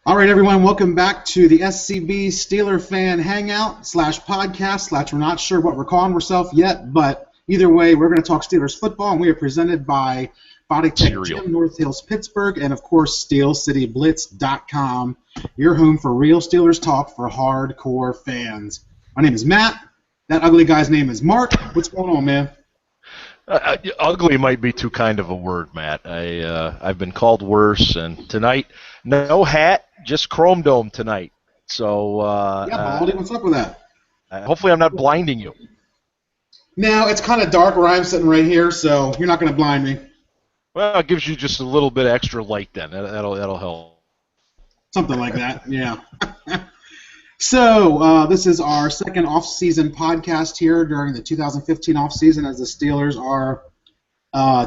All right, everyone, welcome back to the SCB Steelers Fan Hangout /podcast / we're not sure what we're calling ourselves yet, but either way, we're going to talk Steelers football, and we are presented by Body Tech Gym, North Hills, Pittsburgh, and, of course, SteelCityBlitz.com, your home for real Steelers talk for hardcore fans. My name is Matt. That ugly guy's name is Mark. What's going on, man? Ugly might be too kind of a word, Matt. I've been called worse, and tonight, no hat, just Chrome Dome tonight. So Baldy, what's up with that? Hopefully, I'm not blinding you. No, it's kind of dark where I'm sitting right here, so you're not going to blind me. Well, it gives you just a little bit extra light then. That'll help. Something like that, yeah. So, this is our second off-season podcast here during the 2015 off-season as the Steelers are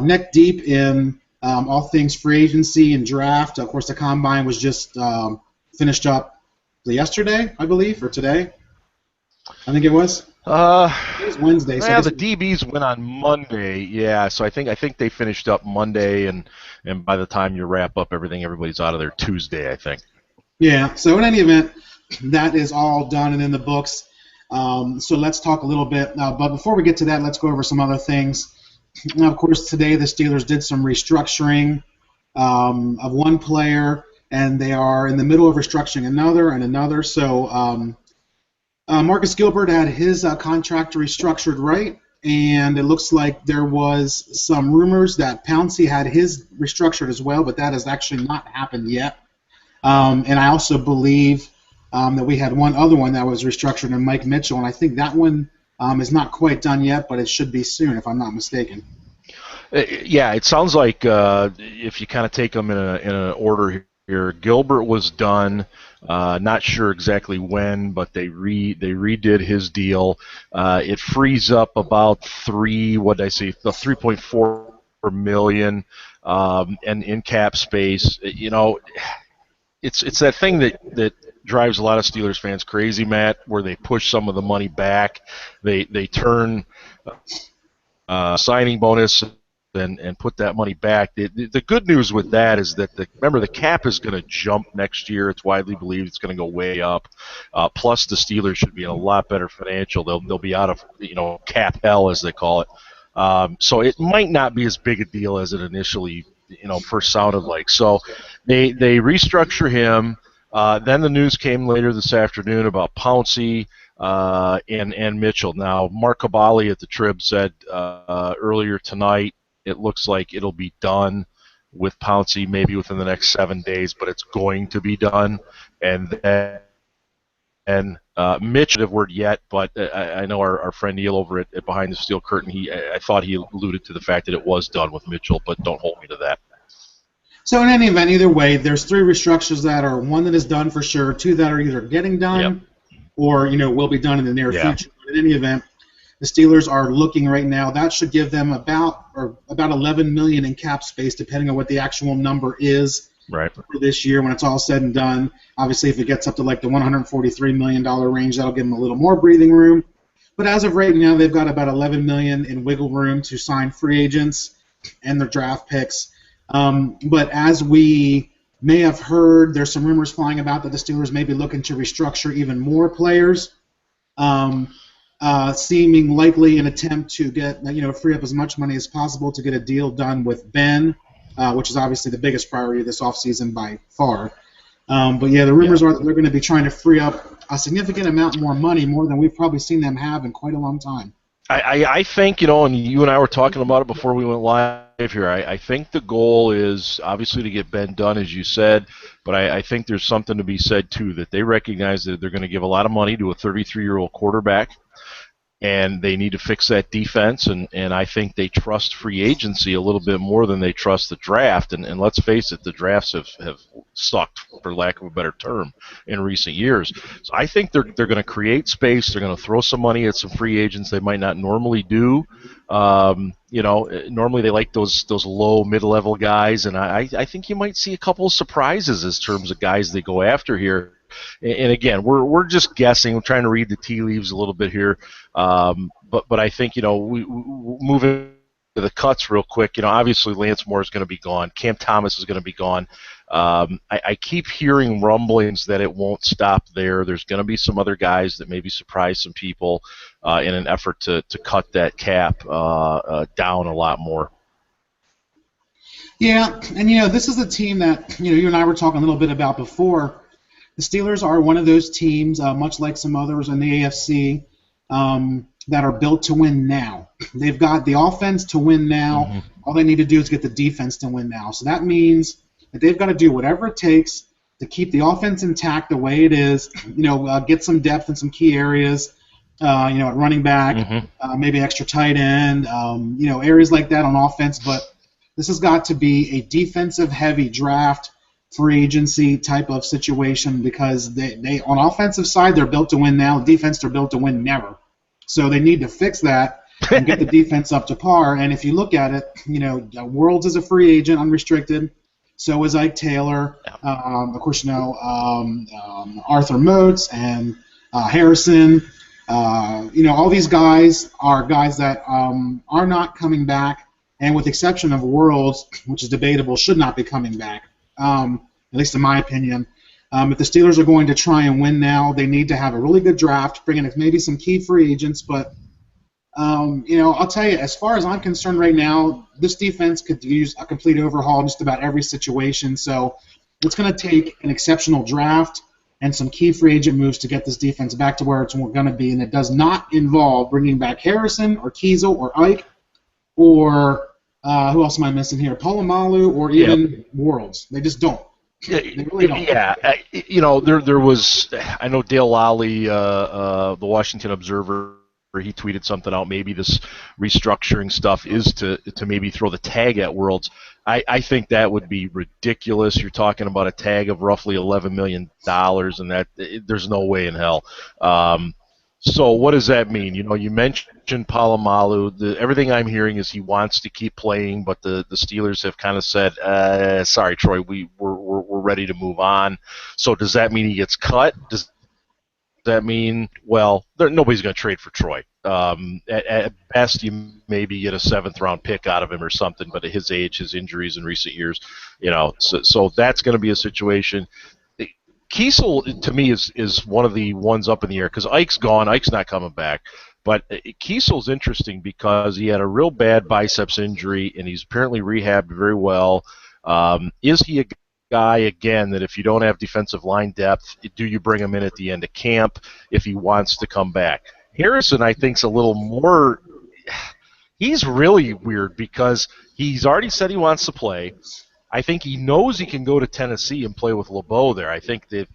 neck deep in all things free agency and draft. Of course, the Combine was just finished up yesterday, I believe, or today. I think it was. It was Wednesday. Yeah, the DBs went on Monday. Yeah, so I think they finished up Monday, and by the time you wrap up everything, everybody's out of there Tuesday, I think. Yeah, so in any event, that is all done and in the books. So let's talk a little bit. But before we get to that, let's go over some other things. Now, of course, today the Steelers did some restructuring of one player, and they are in the middle of restructuring another and another. So Marcus Gilbert had his contract restructured right, and it looks like there was some rumors that Pouncey had his restructured as well, but that has actually not happened yet. And I also believe that we had one other one that was restructured in Mike Mitchell, and I think that one is not quite done yet, but it should be soon, if I'm not mistaken. Yeah, it sounds like if you kind of take them in an order here, Gilbert was done. Not sure exactly when, but they redid his deal. It frees up about $3.4 million, and in cap space. You know, it's that thing that drives a lot of Steelers fans crazy, Matt, where they push some of the money back. They turn signing bonus and put that money back. The good news with that is that remember the cap is going to jump next year. It's widely believed it's going to go way up. Plus the Steelers should be in a lot better financial. They'll be out of cap hell, as they call it. So it might not be as big a deal as it initially first sounded like. So they restructure him. Then the news came later this afternoon about Pouncey and Mitchell. Now, Mark Cabali at the Trib said earlier tonight it looks like it'll be done with Pouncey maybe within the next 7 days, but it's going to be done. And then Mitch, I haven't word yet, but I know our friend Neil over at Behind the Steel Curtain, I thought he alluded to the fact that it was done with Mitchell, but don't hold me to that. So in any event, either way, there's three restructures that are one that is done for sure, two that are either getting done or will be done in the near future. But in any event, the Steelers are looking right now. That should give them about $11 million in cap space, depending on what the actual number is for this year when it's all said and done. Obviously, if it gets up to like the $143 million range, that'll give them a little more breathing room. But as of right now, they've got about $11 million in wiggle room to sign free agents and their draft picks. But as we may have heard, there's some rumors flying about that the Steelers may be looking to restructure even more players, seeming likely an attempt to get free up as much money as possible to get a deal done with Ben, which is obviously the biggest priority this offseason by far. But yeah, the rumors are that they're going to be trying to free up a significant amount more money, more than we've probably seen them have in quite a long time. I think, and you and I were talking about it before we went live here, I think the goal is obviously to get Ben done, as you said, but I think there's something to be said, too, that they recognize that they're going to give a lot of money to a 33-year-old quarterback, and they need to fix that defense, and I think they trust free agency a little bit more than they trust the draft, and let's face it, the drafts have sucked, for lack of a better term, in recent years. So I think they're going to create space, they're going to throw some money at some free agents they might not normally do. Normally they like those low, mid-level guys, and I think you might see a couple of surprises in terms of guys they go after here. And again, we're just guessing. We're trying to read the tea leaves a little bit here, but I think we moving the cuts real quick. Obviously Lance Moore is going to be gone. Cam Thomas is going to be gone. I keep hearing rumblings that it won't stop there. There's going to be some other guys that maybe surprise some people in an effort to cut that cap down a lot more. Yeah, and this is a team that you and I were talking a little bit about before. The Steelers are one of those teams, much like some others in the AFC, that are built to win now. They've got the offense to win now. Mm-hmm. All they need to do is get the defense to win now. So that means that they've got to do whatever it takes to keep the offense intact the way it is. Get some depth in some key areas. At running back, mm-hmm. Maybe extra tight end. Areas like that on offense. But this has got to be a defensive-heavy draft, free agency type of situation because they on offensive side they're built to win now. Defense they're built to win never. So they need to fix that and get the defense up to par. And if you look at it, Worlds is a free agent, unrestricted. So is Ike Taylor. Of course, Arthur Motes and Harrison. All these guys are guys that are not coming back, and with the exception of Worlds, which is debatable, should not be coming back, at least in my opinion. If the Steelers are going to try and win now, they need to have a really good draft, bring in maybe some key free agents. But, I'll tell you, as far as I'm concerned right now, this defense could use a complete overhaul in just about every situation. So it's going to take an exceptional draft and some key free agent moves to get this defense back to where it's going to be. And it does not involve bringing back Harrison or Kiesel or Ike or who else am I missing here? Palomalu or even Worlds. They just don't. They really don't. Yeah, there was. I know Dale Lally, the Washington Observer, he tweeted something out. Maybe this restructuring stuff is to maybe throw the tag at Worlds. I think that would be ridiculous. You're talking about a tag of roughly $11 million, and that there's no way in hell. So what does that mean? You mentioned Palomalu. Everything I'm hearing is he wants to keep playing, but the Steelers have kind of said, sorry, Troy, we're ready to move on. So does that mean he gets cut? Does that mean, nobody's going to trade for Troy. At best, you maybe get a 7th-round pick out of him or something, but at his age, his injuries in recent years, so that's going to be a situation. Kiesel, to me, is one of the ones up in the air because Ike's gone. Ike's not coming back. But Kiesel's interesting because he had a real bad biceps injury, and he's apparently rehabbed very well. Is he a guy, again, that if you don't have defensive line depth, do you bring him in at the end of camp if he wants to come back? Harrison, I think, is a little more – he's really weird because he's already said he wants to play. I think he knows he can go to Tennessee and play with LeBeau there. I think that,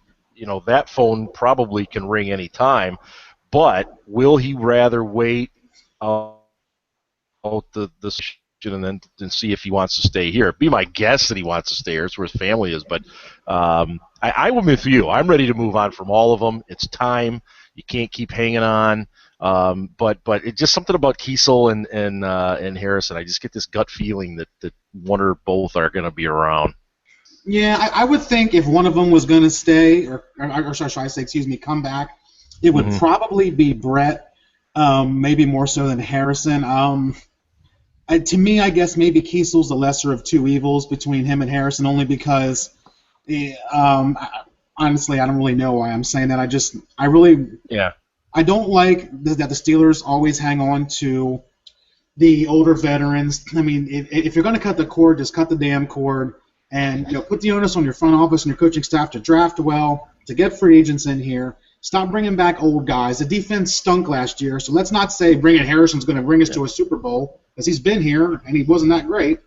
that phone probably can ring any time. But will he rather wait out the season and then see if he wants to stay here? It'd be my guess that he wants to stay here. It's where his family is. But I'm with you. I'm ready to move on from all of them. It's time. You can't keep hanging on. But it's just something about Kiesel and Harrison. I just get this gut feeling that one or both are going to be around. Yeah, I would think if one of them was going to stay, or should I say, come back, it would probably be Brett, maybe more so than Harrison. To me, I guess maybe Kiesel's the lesser of two evils between him and Harrison, only because, honestly, I don't really know why I'm saying that. I don't like that the Steelers always hang on to the older veterans. I mean, if you're going to cut the cord, just cut the damn cord, and put the onus on your front office and your coaching staff to draft well, to get free agents in here. Stop bringing back old guys. The defense stunk last year, so let's not say bringing Harrison's going to bring us to a Super Bowl, because he's been here and he wasn't that great.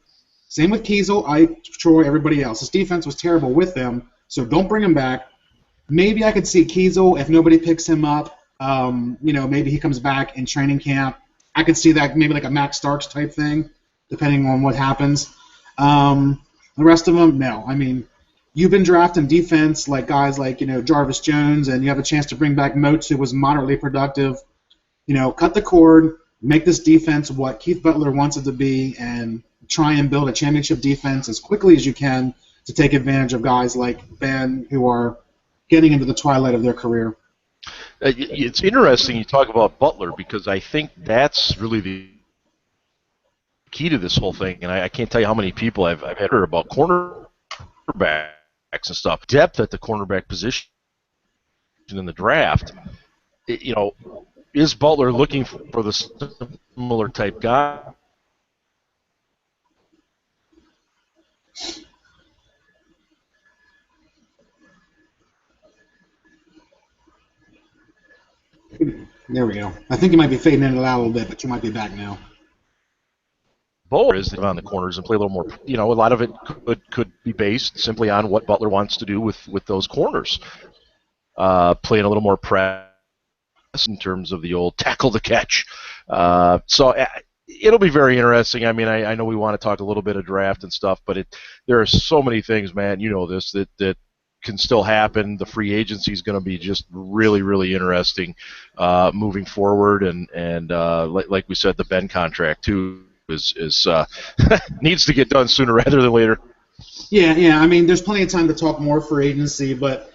Same with Kiesel, Ike, Troy, everybody else. His defense was terrible with them, so don't bring him back. Maybe I could see Kiesel if nobody picks him up. Maybe he comes back in training camp. I could see that maybe like a Max Starks type thing, depending on what happens. The rest of them, no. I mean, you've been drafting defense like guys like, Jarvis Jones, and you have a chance to bring back Motes, who was moderately productive. Cut the cord, make this defense what Keith Butler wants it to be, and try and build a championship defense as quickly as you can to take advantage of guys like Ben, who are getting into the twilight of their career. It's interesting you talk about Butler, because I think that's really the key to this whole thing, and I can't tell you how many people I've heard about cornerbacks and stuff. Depth at the cornerback position in the draft. Is Butler looking for the similar type guy? There we go. I think you might be fading in and out a little bit, but you might be back now. Bowler is on the corners and play a little more. A lot of it could be based simply on what Butler wants to do with those corners. Playing a little more press in terms of the old tackle to catch. So it'll be very interesting. I mean, I know we want to talk a little bit of draft and stuff, but there are so many things, man. You know this that can still happen. The free agency is going to be just really, really interesting moving forward, and like we said, the Ben contract too is needs to get done sooner rather than later. Yeah. I mean, there's plenty of time to talk more free agency, but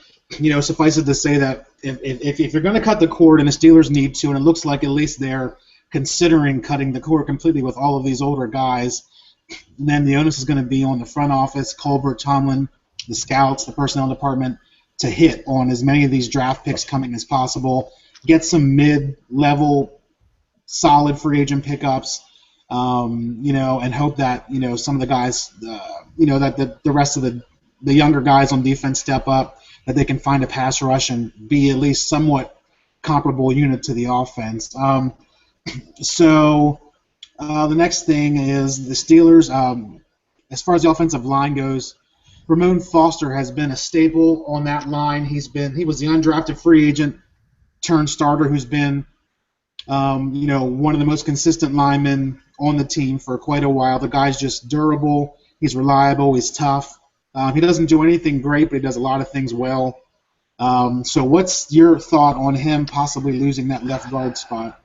suffice it to say that if you're going to cut the cord, and the Steelers need to, and it looks like at least they're considering cutting the cord completely with all of these older guys, then the onus is going to be on the front office, Colbert, Tomlin, the scouts, the personnel department, to hit on as many of these draft picks coming as possible, get some mid-level solid free agent pickups, and hope that some of the guys, that the rest of the younger guys on defense step up, that they can find a pass rush and be at least somewhat comparable unit to the offense. So the next thing is the Steelers. As far as the offensive line goes, Ramon Foster has been a staple on that line. He was the undrafted free agent turned starter who's been one of the most consistent linemen on the team for quite a while. The guy's just durable. He's reliable. He's tough. He doesn't do anything great, but he does a lot of things well. So what's your thought on him possibly losing that left guard spot?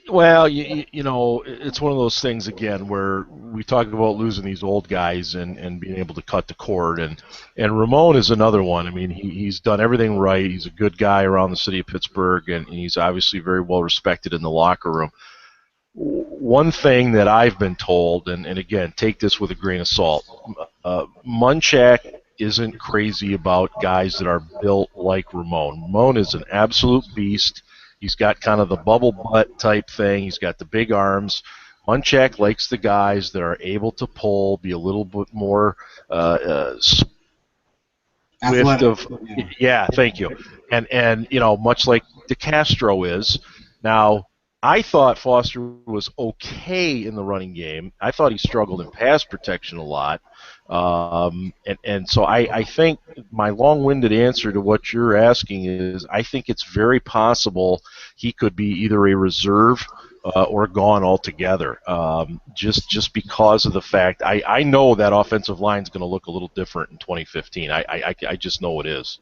Well, it's one of those things, again, where we talk about losing these old guys and being able to cut the cord. And Ramon is another one. I mean, he's done everything right. He's a good guy around the city of Pittsburgh, and he's obviously very well respected in the locker room. One thing that I've been told, and again, take this with a grain of salt, Munchak isn't crazy about guys that are built like Ramon. Ramon is an absolute beast. He's got kind of the bubble butt type thing. He's got the big arms. Munchak likes the guys that are able to pull, be a little bit more swift of. Yeah, thank you. And much like DeCastro is. Now, I thought Foster was okay in the running game. I thought he struggled in pass protection a lot. And so I think my long-winded answer to what you're asking is I think it's very possible he could be either a reserve or gone altogether, just because of the fact I know that offensive line is going to look a little different in 2015. I just know it is.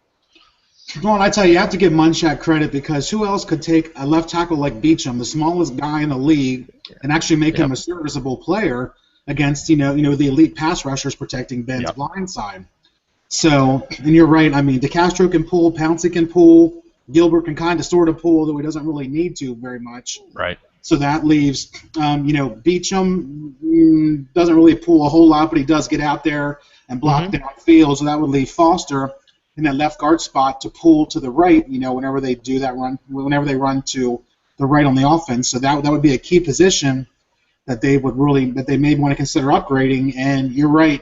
Well, I tell you, you have to give Munchak credit because who else could take a left tackle like Beachum, the smallest guy in the league, and actually make him a serviceable player against the elite pass rushers protecting Ben's blind side. So, and you're right. I mean, DeCastro can pull, Pouncey can pull, Gilbert can kind of sort of pull, though he doesn't really need to very much. Right. So that leaves, Beachum doesn't really pull a whole lot, but he does get out there and block downfield. So that would leave Foster in that left guard spot to pull to the right, whenever they do that run, whenever they run to the right on the offense. So that would be a key position that they may want to consider upgrading. And you're right,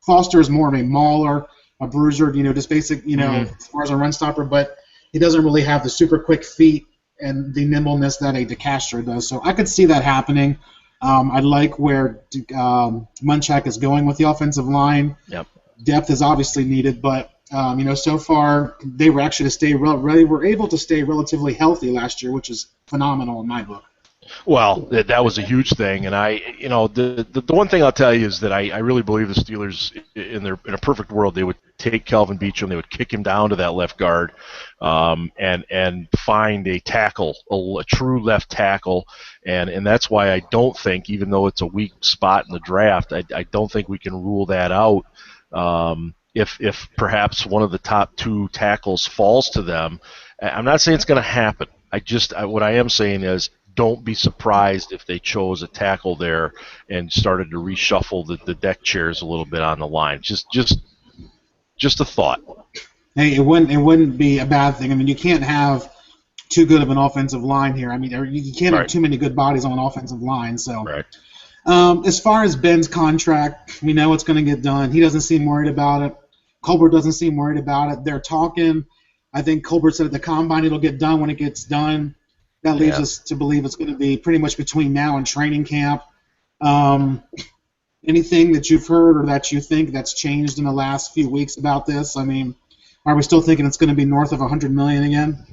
Foster is more of a mauler, a bruiser, just basic, as far as a run stopper, but he doesn't really have the super quick feet and the nimbleness that a DeCastro does. So I could see that happening. I like where Munchak is going with the offensive line. Yep. Depth is obviously needed, but so far they were actually able to stay relatively healthy last year, which is phenomenal in my book. Well, that was a huge thing, and the one thing I'll tell you is that I really believe the Steelers, in a perfect world, they would take Kelvin Beachum, they would kick him down to that left guard, and find a tackle, a true left tackle, and that's why I don't think, even though it's a weak spot in the draft, I don't think we can rule that out. If perhaps one of the top two tackles falls to them, I'm not saying it's going to happen. What I am saying is don't be surprised if they chose a tackle there and started to reshuffle the deck chairs a little bit on the line. Just a thought. Hey, it wouldn't be a bad thing. I mean, you can't have too good of an offensive line here. I mean, you can't have too many good bodies on an offensive line. So, as far as Ben's contract, we know it's going to get done. He doesn't seem worried about it. Colbert doesn't seem worried about it. They're talking. I think Colbert said at the Combine it'll get done when it gets done. That leaves us to believe it's going to be pretty much between now and training camp. Anything that you've heard or that you think that's changed in the last few weeks about this? I mean, are we still thinking it's going to be north of $100 million again?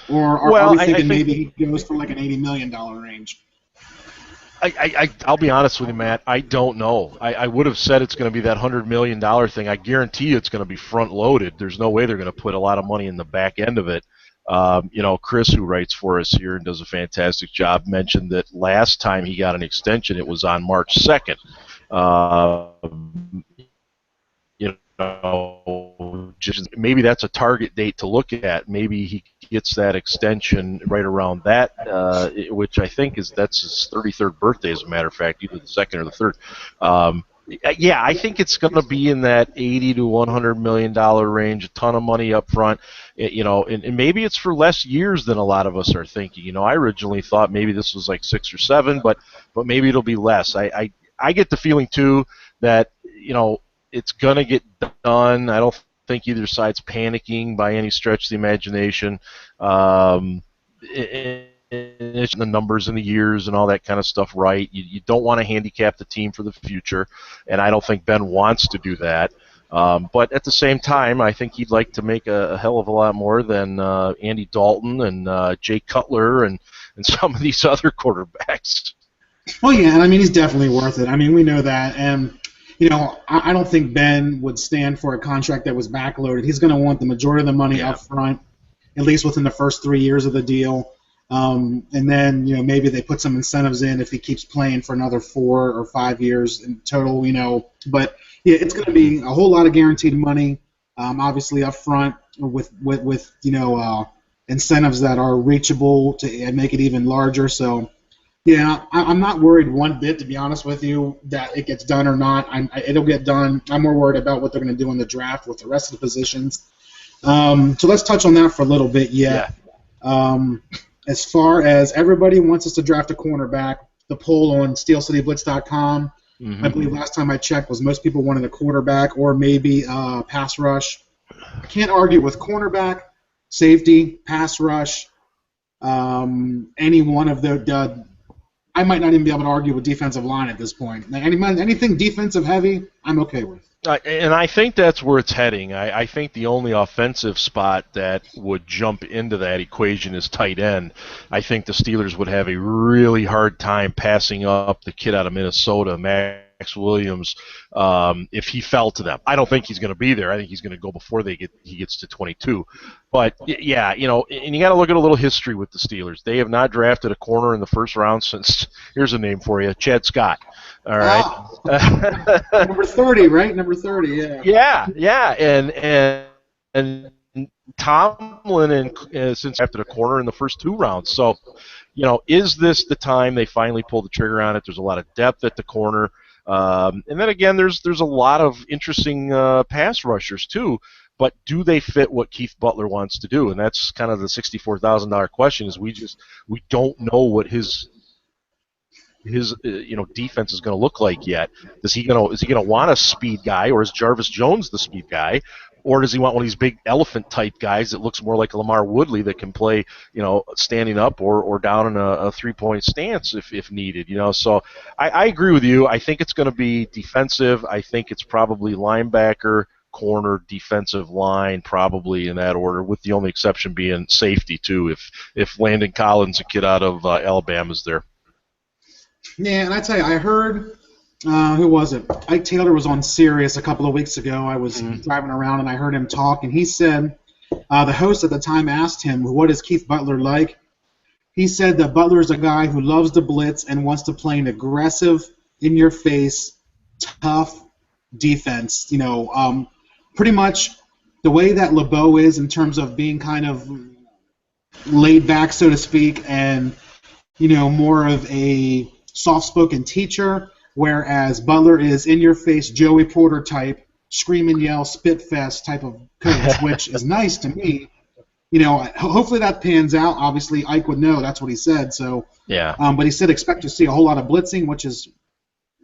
Or are we thinking maybe he goes for like an $80 million range? I'll be honest with you, Matt. I don't know. I would have said it's going to be that $100 million thing. I guarantee you it's going to be front-loaded. There's no way they're going to put a lot of money in the back end of it. Chris, who writes for us here and does a fantastic job, mentioned that last time he got an extension, it was on March 2nd. Maybe that's a target date to look at. Maybe he gets that extension right around that, which I think that's his 33rd birthday, as a matter of fact, either the 2nd or the 3rd. I think it's going to be in that $80 to $100 million range, a ton of money up front, and maybe it's for less years than a lot of us are thinking. I originally thought maybe this was like 6 or 7, but maybe it'll be less. I get the feeling too that it's going to get done. I don't think either side's panicking by any stretch of the imagination. It's the numbers and the years and all that kind of stuff right. You don't want to handicap the team for the future, and I don't think Ben wants to do that. But at the same time, I think he'd like to make a hell of a lot more than Andy Dalton and Jay Cutler and some of these other quarterbacks. Well, yeah, and I mean, he's definitely worth it. I mean, we know that. And, I don't think Ben would stand for a contract that was backloaded. He's going to want the majority of the money up front, at least within the first 3 years of the deal. And then, maybe they put some incentives in if he keeps playing for another 4 or 5 years in total, But, yeah, it's going to be a whole lot of guaranteed money, obviously up front with incentives that are reachable and make it even larger. So, yeah, I'm not worried one bit, to be honest with you, that it gets done or not. It'll get done. I'm more worried about what they're going to do in the draft with the rest of the positions. So let's touch on that for a little bit yet. As far as everybody wants us to draft a cornerback, the poll on SteelCityBlitz.com, I believe last time I checked was most people wanted a quarterback or maybe pass rush. I can't argue with cornerback, safety, pass rush, any one of the I might not even be able to argue with defensive line at this point. Anything defensive heavy, I'm okay with. And I think that's where it's heading. I think the only offensive spot that would jump into that equation is tight end. I think the Steelers would have a really hard time passing up the kid out of Minnesota, Max Williams, if he fell to them. I don't think he's going to be there. I think he's going to go before he gets to 22. But, yeah, and you got to look at a little history with the Steelers. They have not drafted a corner in the first round since, here's a name for you, Chad Scott. All right. Oh. Number 30, right? Number 30, yeah. Yeah, and Tomlin since drafted a corner in the first 2 rounds. So, is this the time they finally pull the trigger on it? There's a lot of depth at the corner. And then again, there's a lot of interesting pass rushers too. But do they fit what Keith Butler wants to do? And that's kind of the $64,000 question. Is we don't know what his defense is going to look like yet. Is he going to want a speed guy, or is Jarvis Jones the speed guy? Or does he want one of these big elephant-type guys that looks more like Lamar Woodley that can play, standing up or down in a three-point stance if needed, So I agree with you. I think it's going to be defensive. I think it's probably linebacker, corner, defensive line, probably in that order, with the only exception being safety, too, if Landon Collins, a kid out of Alabama, is there. Yeah, and I tell you, I heard who was it? Ike Taylor was on Sirius a couple of weeks ago. I was driving around and I heard him talk, and he said the host at the time asked him, "What is Keith Butler like?" He said that Butler is a guy who loves to blitz and wants to play an aggressive, in-your-face, tough defense. Pretty much the way that LeBeau is in terms of being kind of laid back, so to speak, and more of a soft-spoken teacher, whereas Butler is in-your-face Joey Porter type, scream and yell, spit fest type of coach, which is nice to me. Hopefully that pans out. Obviously, Ike would know. That's what he said. So, yeah. But he said expect to see a whole lot of blitzing, which is,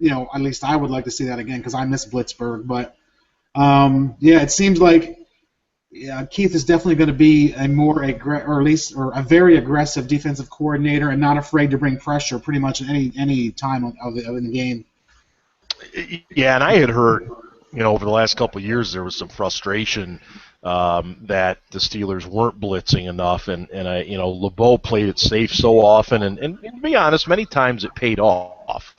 at least I would like to see that again because I miss Blitzburg. But it seems like Keith is definitely going to be a very aggressive defensive coordinator and not afraid to bring pressure pretty much at any time of the game. Yeah, and I had heard, over the last couple of years there was some frustration that the Steelers weren't blitzing enough, and LeBeau played it safe so often, and to be honest, many times it paid off.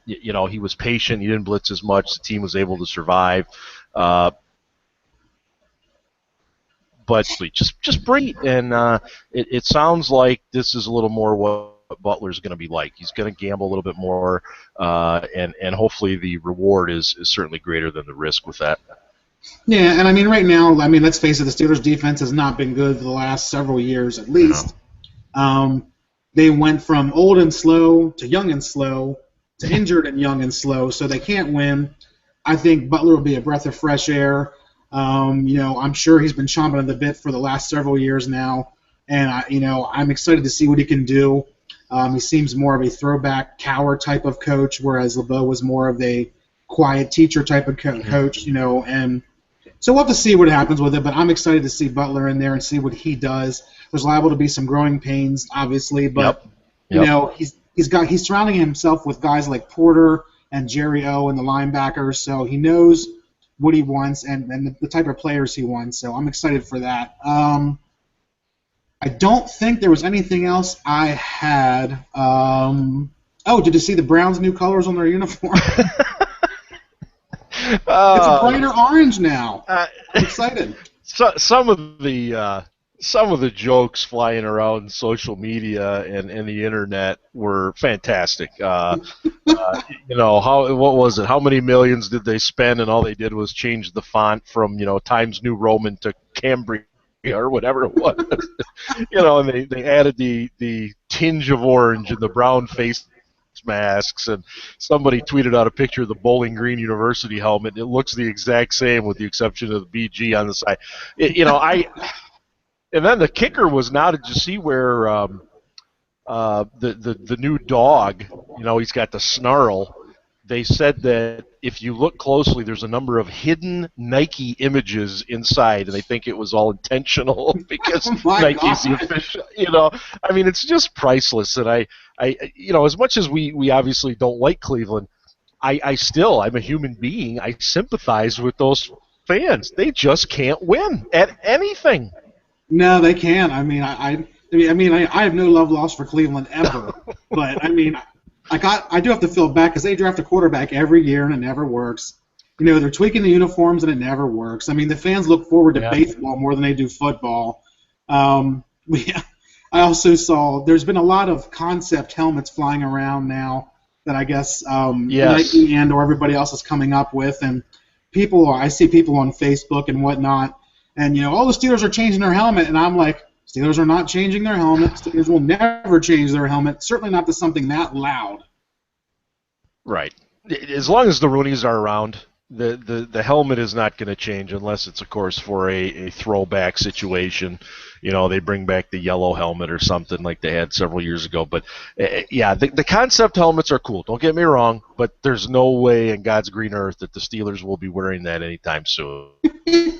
He was patient, he didn't blitz as much, the team was able to survive. But just bring it, and it sounds like this is a little more what Butler's going to be like. He's going to gamble a little bit more, and hopefully the reward is certainly greater than the risk with that. Yeah, and right now, let's face it, the Steelers' defense has not been good for the last several years at least. They went from old and slow to young and slow to injured and young and slow, so they can't win. I think Butler will be a breath of fresh air. I'm sure he's been chomping at the bit for the last several years now, and I'm excited to see what he can do. He seems more of a throwback coward type of coach, whereas LeBeau was more of a quiet teacher type of coach, and so we'll have to see what happens with it, but I'm excited to see Butler in there and see what he does. There's liable to be some growing pains, obviously, but he's surrounding himself with guys like Porter and Jerry O and the linebackers, so he knows what he wants and the type of players he wants, so I'm excited for that. I don't think there was anything else I had. Did you see the Browns' new colors on their uniform? It's a brighter orange now. I'm excited. Some of the jokes flying around social media and the internet were fantastic. What was it? How many millions did they spend? And all they did was change the font from Times New Roman to Cambria or whatever it was. And they added the tinge of orange and the brown face masks, and somebody tweeted out a picture of the Bowling Green University helmet. It looks the exact same with the exception of the BG on the side. And then the kicker was, now did you see where the new dog, he's got the snarl. They said that if you look closely, there's a number of hidden Nike images inside, and they think it was all intentional because Nike's the official. It's just priceless. And I as much as we obviously don't like Cleveland, I'm a human being. I sympathize with those fans. They just can't win at anything. No, they can't. I have no love lost for Cleveland ever, but I do have to feel bad because they draft a quarterback every year and it never works. They're tweaking the uniforms and it never works. The fans look forward to baseball more than they do football. I also saw there's been a lot of concept helmets flying around now that I guess Nike and or everybody else is coming up with, and I see people on Facebook and whatnot, and all the Steelers are changing their helmet, and I'm like, Steelers are not changing their helmet. Steelers will never change their helmet. Certainly not to something that loud. Right. As long as the Roonies are around, the helmet is not going to change unless it's, of course, for a throwback situation. They bring back the yellow helmet or something like they had several years ago. But, the concept helmets are cool. Don't get me wrong, but there's no way in God's green earth that the Steelers will be wearing that anytime soon.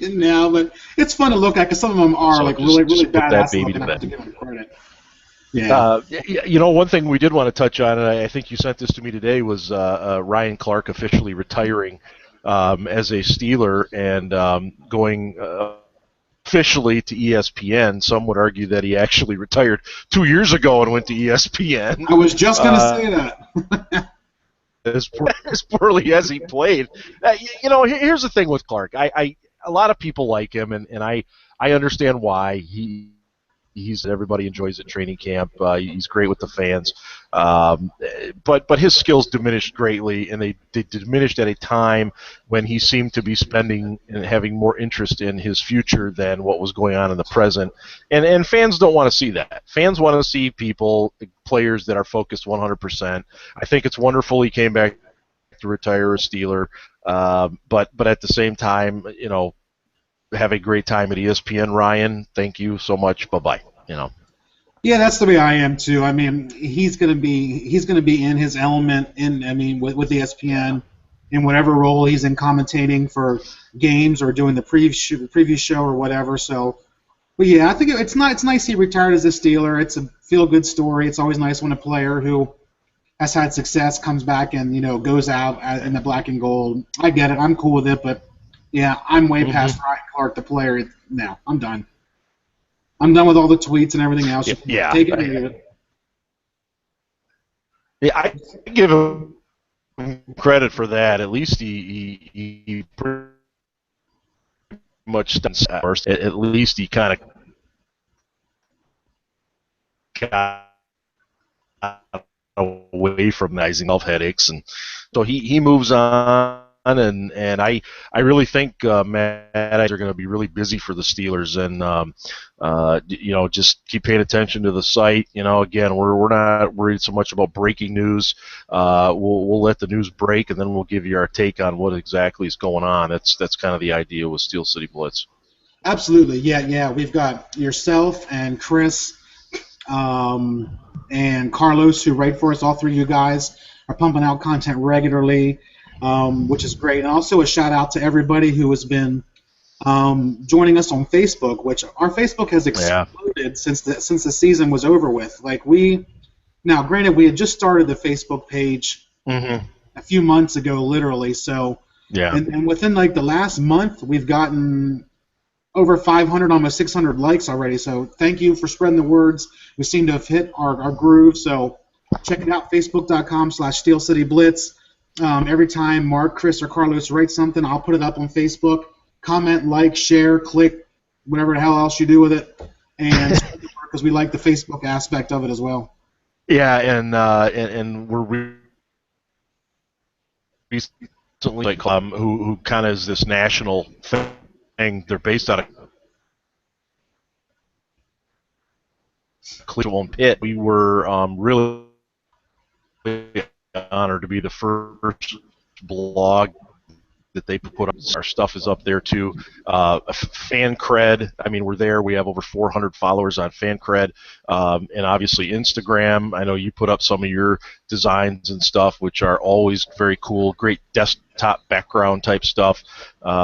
No, but it's fun to look at because some of them are really badass. Baby to bed. To give them credit. Yeah. One thing we did want to touch on, and I think you sent this to me today, was Ryan Clark officially retiring as a Steeler and going officially to ESPN. Some would argue that he actually retired 2 years ago and went to ESPN. I was just going to say that. As poorly as he played. Here's the thing with Clark. A lot of people like him, and I understand why. everybody enjoys at training camp. He's great with the fans, but his skills diminished greatly, and they diminished at a time when he seemed to be spending and having more interest in his future than what was going on in the present. And fans don't want to see that. Fans want to see players that are focused 100%. I think it's wonderful he came back to retire a Steeler, but at the same time, have a great time at ESPN, Ryan. Thank you so much. Bye-bye. Yeah, that's the way I am too. I mean, he's gonna be in his element with ESPN in whatever role he's in, commentating for games or doing the preview show or whatever. So, but yeah, I think it's nice he retired as a Steeler. It's a feel-good story. It's always nice when a player who has had success comes back and goes out in the black and gold. I get it. I'm cool with it, but yeah, I'm way past Ryan Clark, the player. Now I'm done. I'm done with all the tweets and everything else. Yeah. Take it or leave it. Yeah, I give him credit for that. At least he pretty much stands first. At least he kind of got away from rising health headaches, and so he moves on. And I really think Matt are going to be really busy for the Steelers, and just keep paying attention to the site. Again, we're not worried so much about breaking news. We'll let the news break, and then we'll give you our take on what exactly is going on. That's kind of the idea with Steel City Blitz. Absolutely, yeah. We've got yourself and Chris and Carlos who write for us. All three of you guys are pumping out content regularly. Which is great. And also a shout out to everybody who has been joining us on Facebook, which our Facebook has exploded since the season was over with. Now granted, we had just started the Facebook page a few months ago, literally. So and within the last month, we've gotten over 500, almost 600 likes already. So thank you for spreading the words. We seem to have hit our groove. So check it out, facebook.com/SteelCityBlitz. Every time Mark, Chris, or Carlos write something, I'll put it up on Facebook. Comment, like, share, click, whatever the hell else you do with it, and because we like the Facebook aspect of it as well. Yeah, and we're recently who kind of is this national thing. They're based out of Cleveland Pitt. We were really honored to be the first blog that they put up. Our stuff is up there too. Fan Cred, we're there. We have over 400 followers on Fan Cred, and obviously Instagram. I know you put up some of your designs and stuff, which are always very cool. Great desktop background type stuff.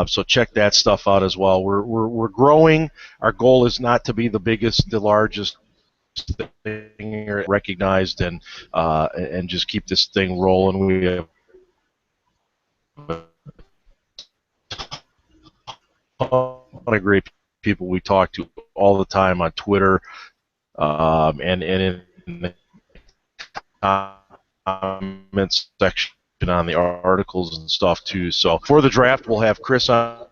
So check that stuff out as well. We're growing. Our goal is not to be the biggest, the largest thing recognized, and just keep this thing rolling. We have a lot of great people we talk to all the time on Twitter, and in the comments section on the articles and stuff too. So for the draft, we'll have Chris on.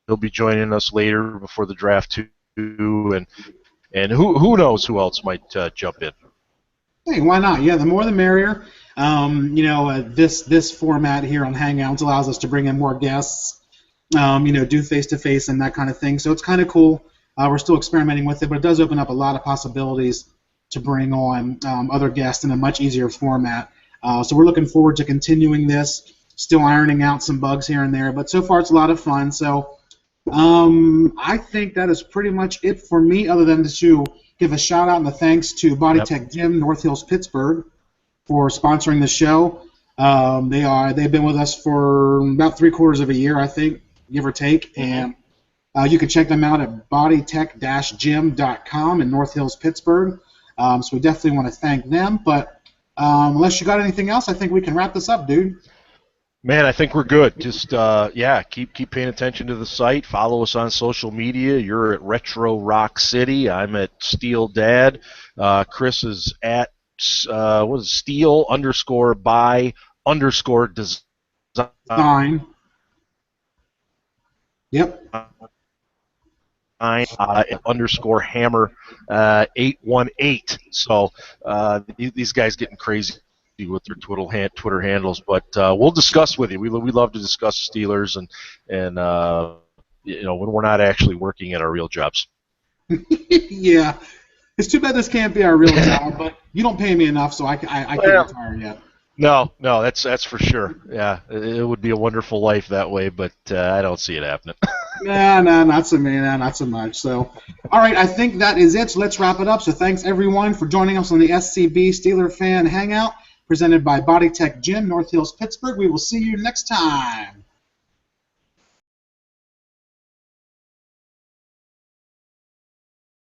He'll be joining us later before the draft too, and who knows who else might jump in. Hey, why not? Yeah, the more the merrier. This format here on Hangouts allows us to bring in more guests, do face-to-face and that kind of thing. So it's kind of cool. We're still experimenting with it, but it does open up a lot of possibilities to bring on other guests in a much easier format. So we're looking forward to continuing this, still ironing out some bugs here and there, but so far it's a lot of fun. So I think that is pretty much it for me, other than to give a shout out and a thanks to Body Tech Gym, North Hills, Pittsburgh, for sponsoring the show. They've been with us for about 3/4 of a year, I think, give or take, and you can check them out at bodytech-gym.com in North Hills, Pittsburgh. So we definitely want to thank them. But unless you got anything else, I think we can wrap this up, dude. Man, I think we're good. Just keep paying attention to the site. Follow us on social media. You're at Retro Rock City. I'm at Steel Dad. Chris is at Steel_by_design. Yep. underscore hammer 818. So these guys getting crazy with their Twitter handles, but we'll discuss with you. We love to discuss Steelers and when we're not actually working at our real jobs. Yeah, it's too bad this can't be our real job, but you don't pay me enough, so I can't retire yet. No, that's for sure. Yeah, it would be a wonderful life that way, but I don't see it happening. Nah, not so much. So, all right, I think that is it. So let's wrap it up. So thanks everyone for joining us on the SCB Steelers Fan Hangout, presented by Body Tech Gym, North Hills, Pittsburgh. We will see you next time.